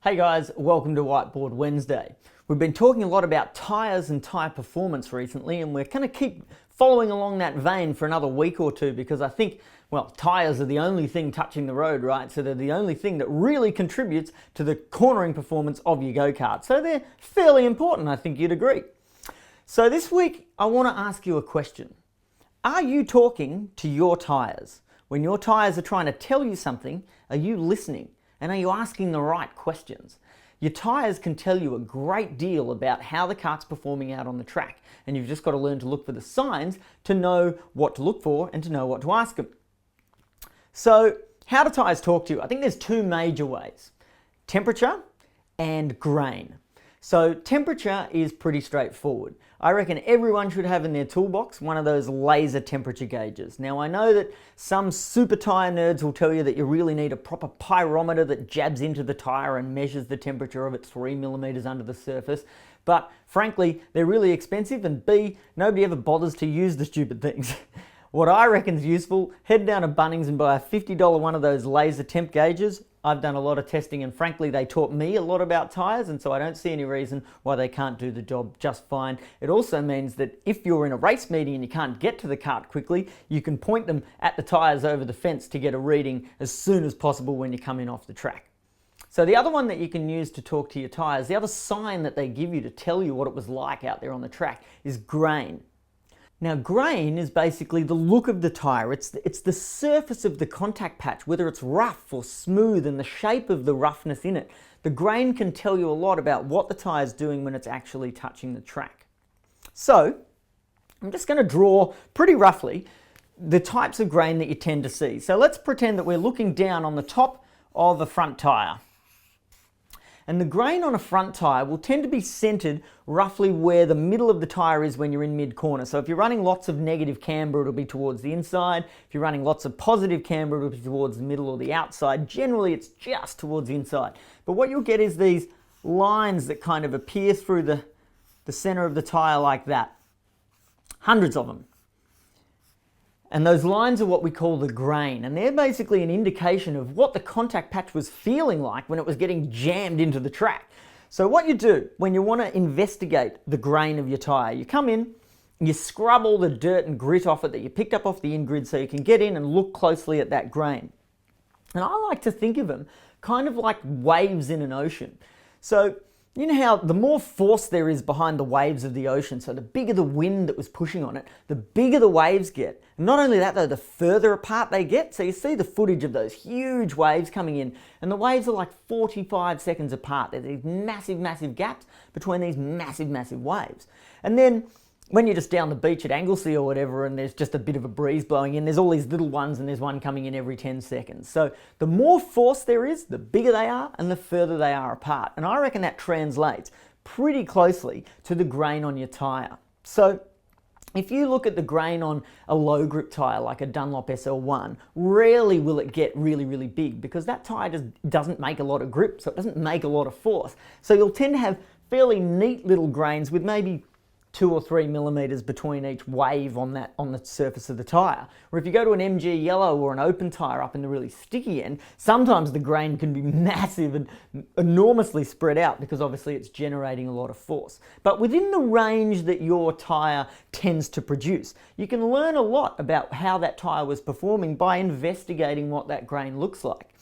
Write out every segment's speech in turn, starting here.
Hey guys, welcome to Whiteboard Wednesday. We've been talking a lot about tyres and tyre performance recently, and we're going to keep following along that vein for another week or two because I think, well, tyres are the only thing touching the road, right? So they're the only thing that really contributes to the cornering performance of your go-kart. So they're fairly important, I think you'd agree. So this week, I want to ask you a question. Are you talking to your tyres? When your tyres are trying to tell you something, are you listening? And are you asking the right questions? Your tyres can tell you a great deal about how the kart's performing out on the track, and you've just got to learn to look for the signs to know what to look for and to know what to ask them. So, how do tyres talk to you? I think there's two major ways: temperature and grain. So temperature is pretty straightforward. I reckon everyone should have in their toolbox one of those laser temperature gauges. Now I know that some super tyre nerds will tell you that you really need a proper pyrometer that jabs into the tyre and measures the temperature of it 3 millimeters under the surface. But frankly, they're really expensive, and B, nobody ever bothers to use the stupid things. What I reckon is useful, head down to Bunnings and buy a $50 one of those laser temp gauges. I've done a lot of testing, and frankly they taught me a lot about tyres, and so I don't see any reason why they can't do the job just fine. It also means that if you're in a race meeting and you can't get to the kart quickly, you can point them at the tyres over the fence to get a reading as soon as possible when you come in off the track. So the other one that you can use to talk to your tyres, the other sign that they give you to tell you what it was like out there on the track, is grain. Now grain is basically the look of the tyre. It's the surface of the contact patch, whether it's rough or smooth, and the shape of the roughness in it. The grain can tell you a lot about what the tyre's doing when it's actually touching the track. So I'm just going to draw pretty roughly the types of grain that you tend to see. So let's pretend that we're looking down on the top of a front tyre. And the grain on a front tyre will tend to be centered roughly where the middle of the tyre is when you're in mid-corner. So if you're running lots of negative camber, it'll be towards the inside. If you're running lots of positive camber, it'll be towards the middle or the outside. Generally, it's just towards the inside. But what you'll get is these lines that kind of appear through the center of the tyre like that. Hundreds of them. And those lines are what we call the grain, and they're basically an indication of what the contact patch was feeling like when it was getting jammed into the track. So what you do when you want to investigate the grain of your tyre, you come in, you scrub all the dirt and grit off it that you picked up off the in-grid so you can get in and look closely at that grain. And I like to think of them kind of like waves in an ocean. So you know how the more force there is behind the waves of the ocean, so the bigger the wind that was pushing on it, the bigger the waves get. And not only that though, the further apart they get. So you see the footage of those huge waves coming in, and the waves are like 45 seconds apart. There's these massive, massive gaps between these massive, massive waves. And then when you're just down the beach at Anglesey or whatever, and there's just a bit of a breeze blowing in, there's all these little ones, and there's one coming in every 10 seconds. So the more force there is, the bigger they are and the further they are apart. And I reckon that translates pretty closely to the grain on your tyre. So if you look at the grain on a low grip tyre like a Dunlop SL1, rarely will it get really, really big because that tyre just doesn't make a lot of grip, so it doesn't make a lot of force. So you'll tend to have fairly neat little grains with maybe 2 or 3 millimeters between each wave on the surface of the tyre. Or if you go to an MG yellow or an open tyre up in the really sticky end, sometimes the grain can be massive and enormously spread out because obviously it's generating a lot of force. But within the range that your tyre tends to produce, you can learn a lot about how that tyre was performing by investigating what that grain looks like.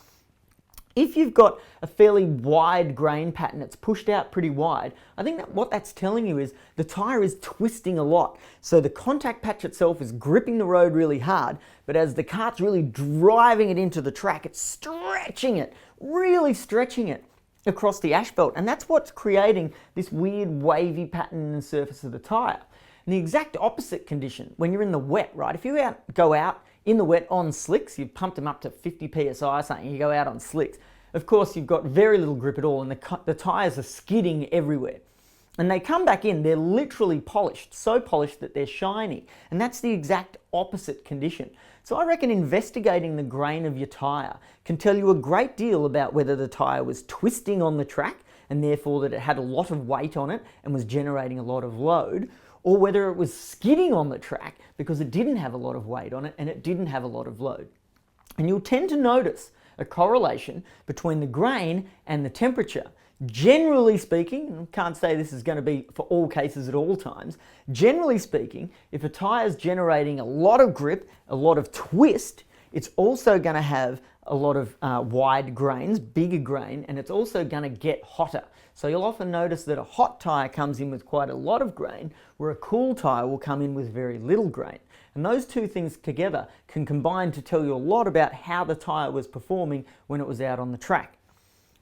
If you've got a fairly wide grain pattern, it's pushed out pretty wide, I think that what that's telling you is the tyre is twisting a lot. So the contact patch itself is gripping the road really hard, but as the kart's really driving it into the track, it's stretching it, really stretching it across the asphalt. And that's what's creating this weird wavy pattern in the surface of the tyre. And the exact opposite condition, when you're in the wet, right? If you go out in the wet on slicks, you've pumped them up to 50 psi or something, you go out on slicks. Of course, you've got very little grip at all, and the tyres are skidding everywhere. And they come back in, they're literally polished, so polished that they're shiny. And that's the exact opposite condition. So I reckon investigating the grain of your tyre can tell you a great deal about whether the tyre was twisting on the track, and therefore that it had a lot of weight on it and was generating a lot of load, or whether it was skidding on the track because it didn't have a lot of weight on it and it didn't have a lot of load. And you'll tend to notice a correlation between the grain and the temperature. Generally speaking, and I can't say this is going to be for all cases at all times, generally speaking, if a tyre is generating a lot of grip, a lot of twist, it's also going to have a lot of wide grains, bigger grain, and it's also going to get hotter. So you'll often notice that a hot tyre comes in with quite a lot of grain, where a cool tyre will come in with very little grain. And those two things together can combine to tell you a lot about how the tyre was performing when it was out on the track.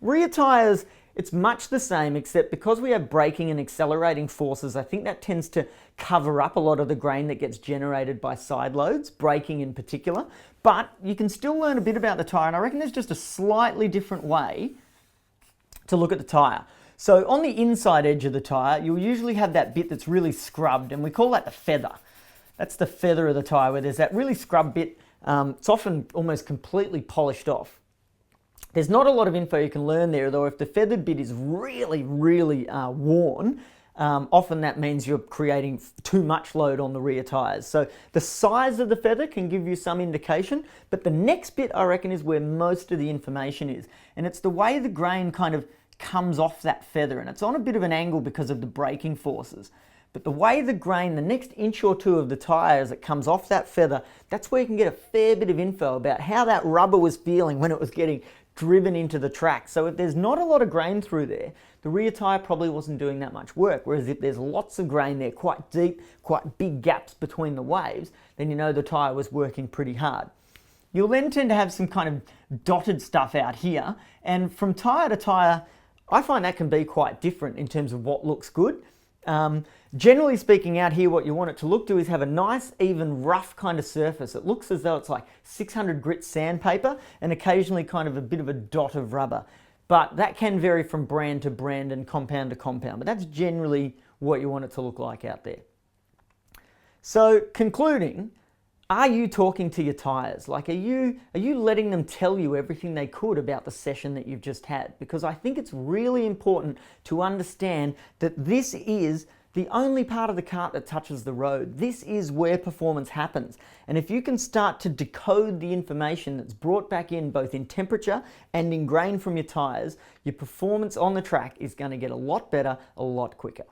Rear tyres, it's much the same, except because we have braking and accelerating forces, I think that tends to cover up a lot of the grain that gets generated by side loads, braking in particular. But you can still learn a bit about the tyre, and I reckon there's just a slightly different way to look at the tyre. So on the inside edge of the tyre, you'll usually have that bit that's really scrubbed, and we call that the feather. That's the feather of the tyre, where there's that really scrubbed bit. It's often almost completely polished off. There's not a lot of info you can learn there, though. If the feathered bit is really worn, often that means you're creating too much load on the rear tyres. So the size of the feather can give you some indication, but the next bit, I reckon, is where most of the information is. And it's the way the grain kind of comes off that feather, and it's on a bit of an angle because of the braking forces. But the way the grain, the next inch or two of the tyre as it comes off that feather, that's where you can get a fair bit of info about how that rubber was feeling when it was getting driven into the track. So if there's not a lot of grain through there, the rear tyre probably wasn't doing that much work. Whereas if there's lots of grain there, quite deep, quite big gaps between the waves, then you know the tyre was working pretty hard. You'll then tend to have some kind of dotted stuff out here, and from tyre to tyre, I find that can be quite different in terms of what looks good. Generally speaking, out here, what you want it to look to is have a nice, even, rough kind of surface. It looks as though it's like 600 grit sandpaper and occasionally kind of a bit of a dot of rubber. But that can vary from brand to brand and compound to compound. But that's generally what you want it to look like out there. So concluding, are you talking to your tyres? Like, are you letting them tell you everything they could about the session that you've just had? Because I think it's really important to understand that this is the only part of the cart that touches the road. This is where performance happens. And if you can start to decode the information that's brought back in both in temperature and in grain from your tyres, your performance on the track is going to get a lot better, a lot quicker.